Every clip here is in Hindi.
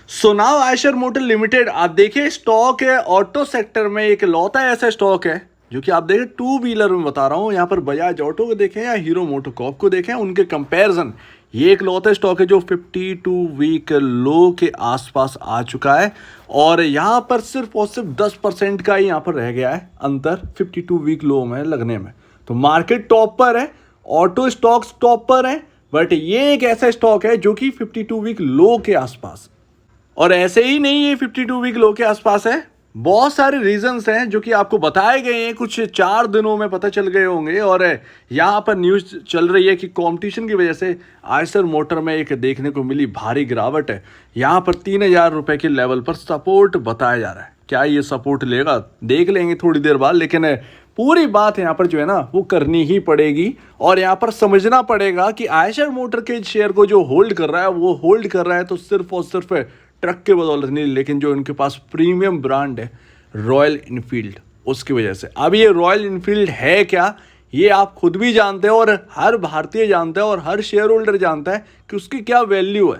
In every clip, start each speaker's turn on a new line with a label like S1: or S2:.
S1: So now Eicher motor limited, आप देखिए स्टॉक है ऑटो सेक्टर में एक लौता ऐसा स्टॉक है जो कि आप देखें टू व्हीलर में बता रहा हूँ। यहाँ पर बजाज ऑटो को देखें या हीरो मोटोकॉर्प को देखें, उनके कंपैरिजन ये एक लौता स्टॉक है जो 52 वीक लो के आसपास आ चुका है। और यहाँ पर सिर्फ और सिर्फ 10% का ही यहाँ पर रह गया है अंतर 52 वीक लो में लगने में। तो मार्केट टॉप पर है, ऑटो स्टॉक्स टॉप पर है, बट ये एक ऐसा स्टॉक है जो कि 52 वीक लो के आसपास। और ऐसे ही नहीं ये 52 वीक लो के आसपास है, बहुत सारे रीजंस हैं जो कि आपको बताए गए हैं, कुछ 4 दिनों में पता चल गए होंगे। और यहाँ पर न्यूज़ चल रही है कि कंपटीशन की वजह से आयशर मोटर में एक देखने को मिली भारी गिरावट है। यहाँ पर 3,000 रुपये के लेवल पर सपोर्ट बताया जा रहा है। क्या ये सपोर्ट लेगा देख लेंगे थोड़ी देर बाद, लेकिन पूरी बात यहाँ पर जो है ना वो करनी ही पड़ेगी। और यहाँ पर समझना पड़ेगा कि आयशर मोटर के शेयर को जो होल्ड कर रहा है वो होल्ड कर रहा है तो सिर्फ और सिर्फ ट्रक के बदौलत नहीं, लेकिन जो इनके पास प्रीमियम ब्रांड है रॉयल इनफील्ड, उसकी वजह से। अब ये रॉयल इनफील्ड है क्या, ये आप खुद भी जानते हैं और हर भारतीय जानता है और हर शेयर होल्डर जानता है कि उसकी क्या वैल्यू है।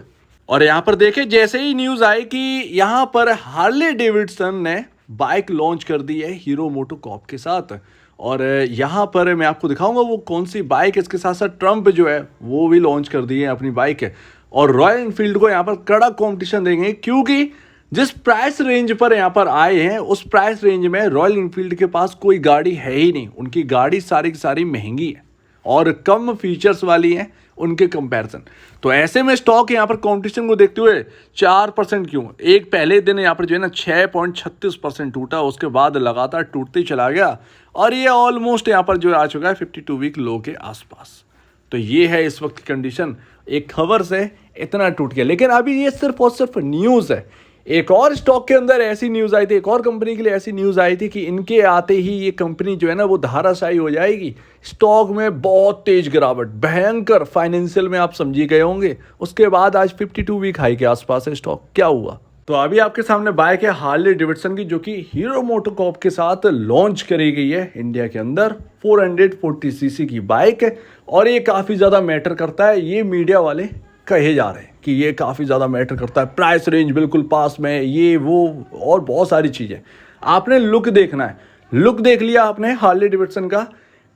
S1: और यहाँ पर देखें, जैसे ही न्यूज़ आई कि यहाँ पर हार्ले डेविडसन ने बाइक लॉन्च कर दी है हीरो मोटोकॉर्प के साथ, और यहाँ पर मैं आपको दिखाऊंगा वो कौन सी बाइक है। इसके साथ साथ ट्रम्प जो है वो भी लॉन्च कर दी है अपनी बाइक है। और रॉयल इनफील्ड को यहाँ पर कड़ा कंपटीशन देंगे, क्योंकि जिस प्राइस रेंज पर यहाँ पर आए हैं उस प्राइस रेंज में रॉयल इनफील्ड के पास कोई गाड़ी है ही नहीं। उनकी गाड़ी सारी की सारी महंगी है और कम फीचर्स वाली हैं उनके कंपैरिजन। तो ऐसे में स्टॉक यहाँ पर कंपटीशन को देखते हुए 4% क्यों, एक पहले दिन यहाँ पर जो है ना 6.36% टूटा, उसके बाद लगातार टूटते चला गया और ये ऑलमोस्ट यहाँ पर जो आ चुका है 52 वीक लो के आसपास। तो ये है इस वक्त की कंडीशन, एक खबर से इतना टूट गया। लेकिन अभी ये सिर्फ और सिर्फ न्यूज़ है। एक और स्टॉक के अंदर ऐसी न्यूज़ आई थी, एक और कंपनी के लिए ऐसी न्यूज़ आई थी कि इनके आते ही ये कंपनी जो है ना वो धाराशायी हो जाएगी। स्टॉक में बहुत तेज गिरावट, भयंकर फाइनेंशियल में आप समझी गए होंगे। उसके बाद आज 52 वीक हाई के आसपास है स्टॉक। क्या हुआ? तो अभी आपके सामने बाइक है हार्ले डेविडसन की, जो कि हीरो मोटोकॉर्प के साथ लॉन्च करी गई है इंडिया के अंदर। 440 सीसी की बाइक है और ये काफ़ी ज़्यादा मैटर करता है, ये मीडिया वाले कहे जा रहे हैं कि ये काफ़ी ज़्यादा मैटर करता है। प्राइस रेंज बिल्कुल पास में, ये वो और बहुत सारी चीज़ें। आपने लुक देखना है, लुक देख लिया आपने हार्ले डेविडसन का।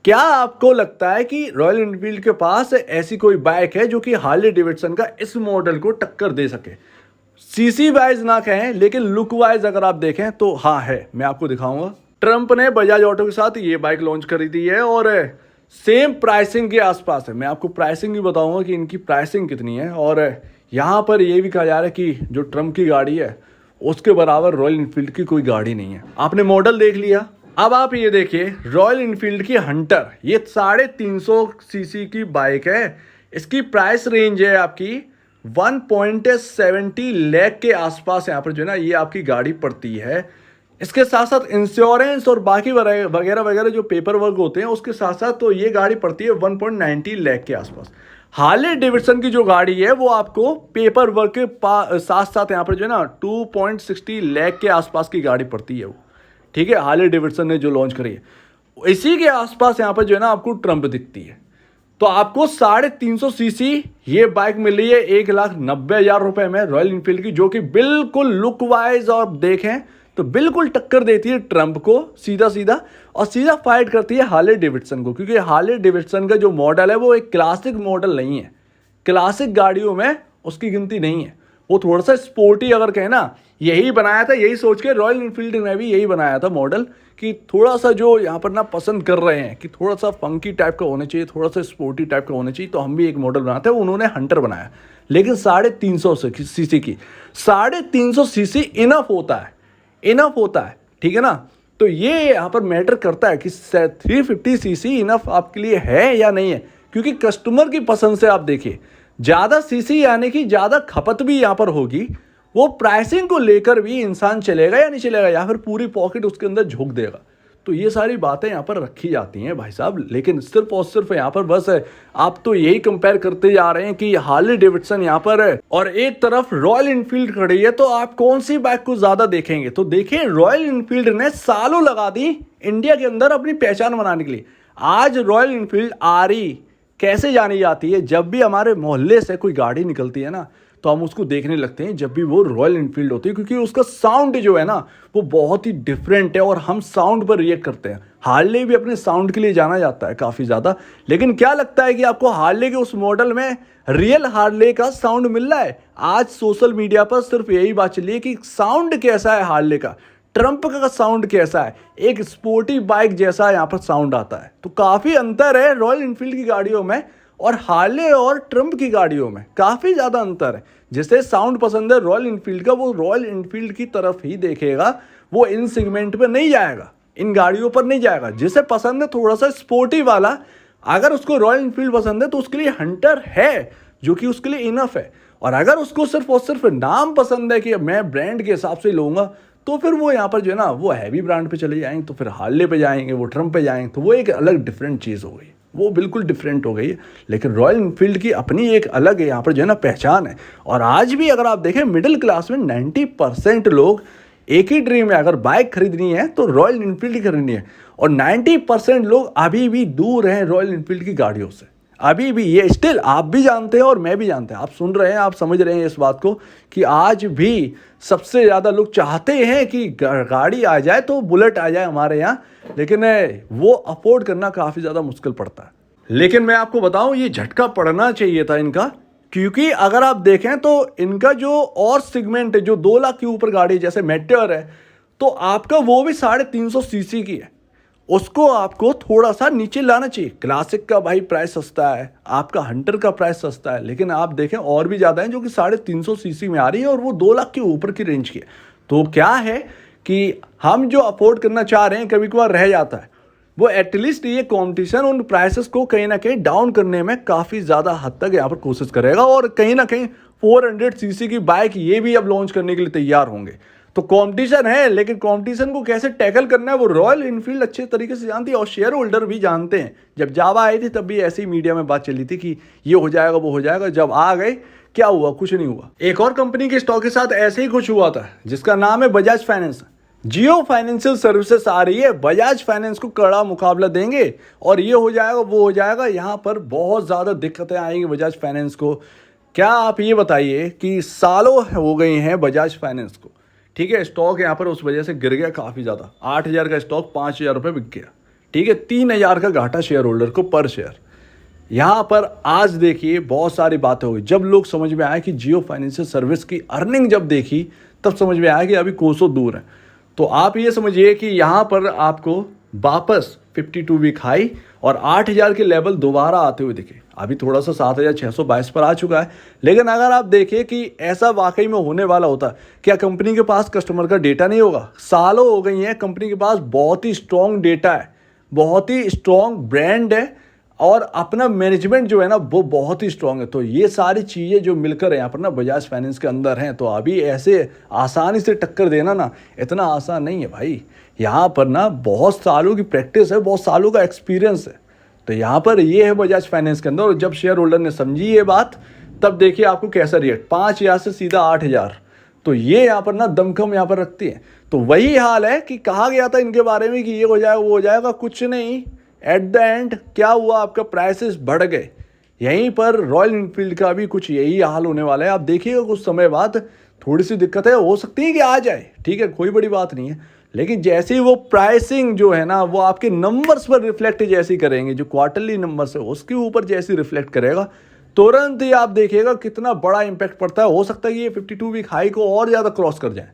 S1: क्या आपको लगता है कि रॉयल इनफील्ड के पास ऐसी कोई बाइक है जो कि हार्ले डेविडसन का इस मॉडल को टक्कर दे सके? सीसी वाइज ना कहें, लेकिन लुक वाइज अगर आप देखें तो हाँ है। मैं आपको दिखाऊंगा। ट्रम्प ने बजाज ऑटो के साथ ये बाइक लॉन्च करी दी है और सेम प्राइसिंग के आसपास है। मैं आपको प्राइसिंग भी बताऊंगा कि इनकी प्राइसिंग कितनी है। और यहाँ पर ये भी कहा जा रहा है कि जो ट्रम्प की गाड़ी है उसके बराबर रॉयल इनफील्ड की कोई गाड़ी नहीं है। आपने मॉडल देख लिया, अब आप ये देखिए रॉयल इनफील्ड की हंटर, ये 350 सीसी की बाइक है। इसकी प्राइस रेंज है आपकी 1.70 लाख के आसपास। यहाँ पर जो है ना ये आपकी गाड़ी पड़ती है। इसके साथ साथ इंश्योरेंस और बाकी वगैरह वगैरह जो पेपर वर्क होते हैं उसके साथ साथ तो ये गाड़ी पड़ती है 1.90 लाख के आसपास। हार्ले डेविडसन की जो गाड़ी है वो आपको पेपर वर्क के साथ साथ यहाँ पर जो है ना 2.60 लाख के आसपास की गाड़ी पड़ती है वो। ठीक है, हार्ले डेविडसन ने जो लॉन्च करी है इसी के आसपास यहाँ पर जो है ना आपको ट्रम्प दिखती है। तो आपको 350 सीसी ये बाइक मिल रही है 1,90,000 रुपए में रॉयल इनफील्ड की, जो कि बिल्कुल लुक वाइज और देखें तो बिल्कुल टक्कर देती है ट्रम्प को सीधा सीधा, और सीधा फाइट करती है हार्ले डेविडसन को। क्योंकि हार्ले डेविडसन का जो मॉडल है वो एक क्लासिक मॉडल नहीं है, क्लासिक गाड़ियों में उसकी गिनती नहीं है। वो थोड़ा सा स्पोर्टी अगर कहें ना, यही बनाया था, यही सोच के रॉयल इनफील्ड ने भी यही बनाया था मॉडल कि थोड़ा सा जो यहाँ पर ना पसंद कर रहे हैं कि थोड़ा सा फंकी टाइप का होना चाहिए, थोड़ा सा स्पोर्टी टाइप का होना चाहिए, तो हम भी एक मॉडल बनाते हैं। उन्होंने हंटर बनाया, लेकिन 350 सीसी की 350 सीसी इनफ होता है, इनफ होता है। ठीक है ना, तो ये यहाँ पर मैटर करता है कि 350 सीसी इनफ आपके लिए है या नहीं है। क्योंकि कस्टमर की पसंद से आप देखिए, ज़्यादा सीसी यानी कि ज़्यादा खपत भी यहाँ पर होगी, वो प्राइसिंग को लेकर भी इंसान चलेगा या नहीं चलेगा, या फिर पूरी पॉकेट उसके अंदर झोंक देगा। तो ये सारी बातें यहाँ पर रखी जाती हैं भाई साहब। लेकिन सिर्फ और सिर्फ यहाँ पर बस आप तो यही कंपेयर करते जा रहे हैं कि हार्ले डेविडसन यहाँ पर है और एक तरफ रॉयल इनफील्ड खड़ी है, तो आप कौन सी बाइक को ज़्यादा देखेंगे? तो देखिए, रॉयल इनफील्ड ने सालों लगा दी इंडिया के अंदर अपनी पहचान बनाने के लिए। आज रॉयल इनफील्ड आरई कैसे जानी जाती है? जब भी हमारे मोहल्ले से कोई गाड़ी निकलती है ना, तो हम उसको देखने लगते हैं जब भी वो रॉयल इनफील्ड होती है, क्योंकि उसका साउंड जो है ना वो बहुत ही डिफरेंट है और हम साउंड पर रिएक्ट करते हैं। हार्ले भी अपने साउंड के लिए जाना जाता है काफ़ी ज़्यादा, लेकिन क्या लगता है कि आपको हार्ले के उस मॉडल में रियल हार्ले का साउंड मिल रहा है? आज सोशल मीडिया पर सिर्फ यही बात चली है कि साउंड कैसा है हार्ले का, ट्रम्प का साउंड कैसा है, एक स्पोर्टी बाइक जैसा यहाँ पर साउंड आता है। तो काफ़ी अंतर है रॉयल इनफील्ड की गाड़ियों में और हार्ले और ट्रम्प की गाड़ियों में, काफ़ी ज़्यादा अंतर है। जिसे साउंड पसंद है रॉयल इनफील्ड का, वो रॉयल इनफील्ड की तरफ ही देखेगा, वो इन सेगमेंट पे नहीं जाएगा, इन गाड़ियों पर नहीं जाएगा। जिसे पसंद है थोड़ा सा स्पोर्टी वाला, अगर उसको रॉयल इनफील्ड पसंद है तो उसके लिए हंटर है जो कि उसके लिए इनफ है। और अगर उसको सिर्फ और सिर्फ नाम पसंद है कि मैं ब्रांड के हिसाब से लूँगा, तो फिर वो यहाँ पर जो है ना वो हैवी ब्रांड पे चले जाएंगे, तो फिर हार्ले पे जाएंगे, वो ट्रम्प पे जाएंगे, तो वो एक अलग डिफरेंट चीज़ हो गई, वो बिल्कुल डिफरेंट हो गई है। लेकिन रॉयल इनफील्ड की अपनी एक अलग है यहाँ पर जो है ना पहचान है। और आज भी अगर आप देखें मिडिल क्लास में 90% लोग एक ही ड्रीम है, अगर बाइक खरीदनी है तो रॉयल इनफील्ड ही खरीदनी है। और 90% लोग अभी भी दूर हैं रॉयल इनफील्ड की गाड़ियों से, अभी भी। ये स्टिल आप भी जानते हैं और मैं भी जानते हैं, आप सुन रहे हैं, आप समझ रहे हैं इस बात को कि आज भी सबसे ज़्यादा लोग चाहते हैं कि गाड़ी आ जाए तो बुलेट आ जाए हमारे यहाँ, लेकिन वो अफोर्ड करना काफ़ी ज़्यादा मुश्किल पड़ता है। लेकिन मैं आपको बताऊं ये झटका पड़ना चाहिए था इनका, क्योंकि अगर आप देखें तो इनका जो और सेगमेंट है जो 2 लाख के ऊपर गाड़ी जैसे मेटेयर है, तो आपका वो भी 350 सीसी की है, उसको आपको थोड़ा सा नीचे लाना चाहिए। क्लासिक का भाई प्राइस सस्ता है, आपका हंटर का प्राइस सस्ता है, लेकिन आप देखें और भी ज़्यादा है जो कि 350 सीसी में आ रही है और वो 2 लाख के ऊपर की रेंज की है। तो क्या है कि हम जो अफोर्ड करना चाह रहे हैं कभी कभार रह जाता है, वो एटलीस्ट ये कॉम्पिटिशन उन प्राइसेस को कहीं ना कहीं डाउन करने में काफ़ी ज़्यादा हद तक यहाँ पर कोशिश करेगा। और कहीं ना कहीं 400 सीसी की बाइक ये भी अब लॉन्च करने के लिए तैयार होंगे। तो कंपटीशन है, लेकिन कंपटीशन को कैसे टैकल करना है वो रॉयल इनफील्ड अच्छे तरीके से जानती है और शेयर होल्डर भी जानते हैं। जब जावा आई थी तब भी ऐसी मीडिया में बात चली थी कि ये हो जाएगा वो हो जाएगा, जब आ गए क्या हुआ? कुछ नहीं हुआ। एक और कंपनी के स्टॉक के साथ ऐसे ही कुछ हुआ था जिसका नाम है बजाज फाइनेंस। जियो फाइनेंशियल सर्विसेज आ रही है, बजाज फाइनेंस को कड़ा मुकाबला देंगे और ये हो जाएगा वो हो जाएगा। यहाँ पर बहुत ज़्यादा दिक्कतें आएंगी बजाज फाइनेंस को। क्या आप ये बताइए कि सालों हो गई हैं बजाज फाइनेंस को, ठीक है, स्टॉक यहाँ पर उस वजह से गिर गया काफ़ी ज़्यादा। 8,000 का स्टॉक 5,000 रुपये बिक गया, ठीक है, 3,000 का घाटा शेयर होल्डर को पर शेयर। यहाँ पर आज देखिए बहुत सारी बातें हुई। जब लोग समझ में आया कि जियो फाइनेंशियल सर्विस की अर्निंग जब देखी तब समझ में आया कि अभी कोसों दूर है। तो आप ये समझिए कि यहाँ पर आपको वापस 52 वीक हाई और 8,000 के लेवल दोबारा आते हुए दिखे। अभी थोड़ा सा 7,622 पर आ चुका है, लेकिन अगर आप देखिए कि ऐसा वाकई में होने वाला होता, क्या कंपनी के पास कस्टमर का डेटा नहीं होगा? सालों हो गई हैं, कंपनी के पास बहुत ही स्ट्रॉन्ग डेटा है, बहुत ही स्ट्रॉन्ग ब्रांड है और अपना मैनेजमेंट जो है ना वो बहुत ही स्ट्रॉन्ग है। तो ये सारी चीज़ें जो मिलकर यहाँ पर ना बजाज फाइनेंस के अंदर हैं, तो अभी ऐसे आसानी से टक्कर देना ना इतना आसान नहीं है भाई। यहाँ पर ना बहुत सालों की प्रैक्टिस है, बहुत सालों का एक्सपीरियंस है। तो यहाँ पर ये है बजाज फाइनेंस के अंदर। और जब शेयर होल्डर ने समझी ये बात तब देखिए आपको कैसा रिएक्ट, 5,000 से सीधा 8,000। तो ये यहाँ पर ना दमखम यहाँ पर रखती है। तो वही हाल है कि कहा गया था इनके बारे में कि ये हो जाएगा वो हो जाएगा, कुछ नहीं। एट द एंड क्या हुआ? आपका प्राइसेस बढ़ गए। यहीं पर रॉयल इनफील्ड का भी कुछ यही हाल होने वाला है। आप देखिएगा कुछ समय बाद थोड़ी सी दिक्कतें हो सकती है कि आ जाए, ठीक है, कोई बड़ी बात नहीं है, लेकिन जैसे ही वो प्राइसिंग जो है ना वो आपके नंबर्स पर रिफ्लेक्ट जैसी करेंगे, जो क्वार्टरली नंबर्स है उसके ऊपर जैसी रिफ्लेक्ट करेगा, तुरंत ही आप देखिएगा कितना बड़ा इंपैक्ट पड़ता है। हो सकता है कि ये 52 वीक हाई को और ज़्यादा क्रॉस कर जाए,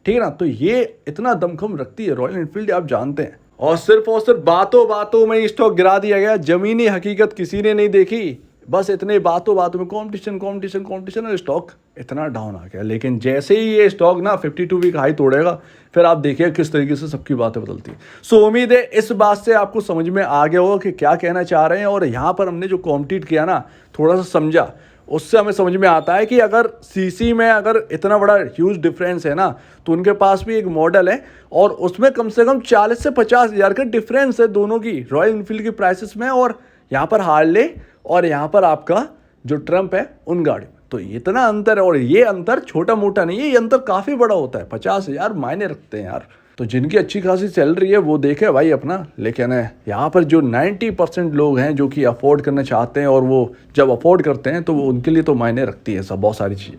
S1: ठीक है ना। तो ये इतना दमखम रखती है रॉयल इनफील्ड, आप जानते हैं। और सिर्फ बातों बातों में स्टॉक गिरा दिया गया, जमीनी हकीकत किसी ने नहीं देखी, बस इतने बातों बातों में कंपटीशन और स्टॉक इतना डाउन आ गया। लेकिन जैसे ही ये स्टॉक ना 52 वीक हाई तोड़ेगा, फिर आप देखिए किस तरीके से सबकी बातें बदलती है। सो उम्मीद है इस बात से आपको समझ में आ गया होगा कि क्या कहना चाह रहे हैं। और यहाँ पर हमने जो कॉम्पिटिट किया ना, थोड़ा सा समझा, उससे हमें समझ में आता है कि अगर सीसी में अगर इतना बड़ा ह्यूज डिफरेंस है ना, तो उनके पास भी एक मॉडल है और उसमें कम से कम 40 से 50,000 का डिफरेंस है दोनों की, रॉयल इनफील्ड की प्राइसेस में और यहाँ पर हार्ले और यहाँ पर आपका जो ट्रम्प है उन गाड़ी में। तो इतना अंतर है और ये अंतर छोटा मोटा नहीं है, ये अंतर काफ़ी बड़ा होता है। 50,000 मायने रखते हैं यार। तो जिनकी अच्छी खासी सैलरी है वो देखे भाई अपना, लेकिन यहाँ पर जो 90% लोग हैं जो कि अफोर्ड करना चाहते हैं और वो जब अफोर्ड करते हैं तो वो उनके लिए तो मायने रखती है सब बहुत सारी चीज़ें।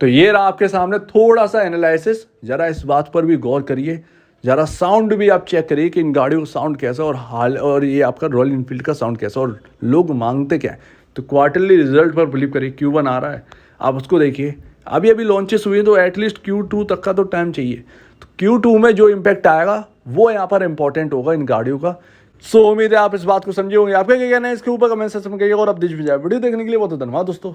S1: तो ये रहा आपके सामने थोड़ा सा एनालिसिस, जरा इस बात पर भी गौर करिए, जरा साउंड भी आप चेक करिए कि इन गाड़ियों का साउंड कैसा और ये आपका रॉयल इनफील्ड का साउंड कैसा और लोग मांगते क्या है। तो क्वार्टरली रिजल्ट पर बिलीव करिए, Q1 आ रहा है, आप उसको देखिए। अभी अभी लॉन्चेस हुए तो एटलीस्ट Q2 तक का तो टाइम चाहिए। तो Q2 में जो इम्पैक्ट आएगा वो यहाँ पर इंपॉर्टेंट होगा इन गाड़ियों का। सो उम्मीद है आप इस बात को समझे होंगे। आपका क्या कहना है इसके ऊपर कमेंट सेक्शन में कहिएगा, और अब वीडियो देखने के लिए बहुत धन्यवाद दोस्तों।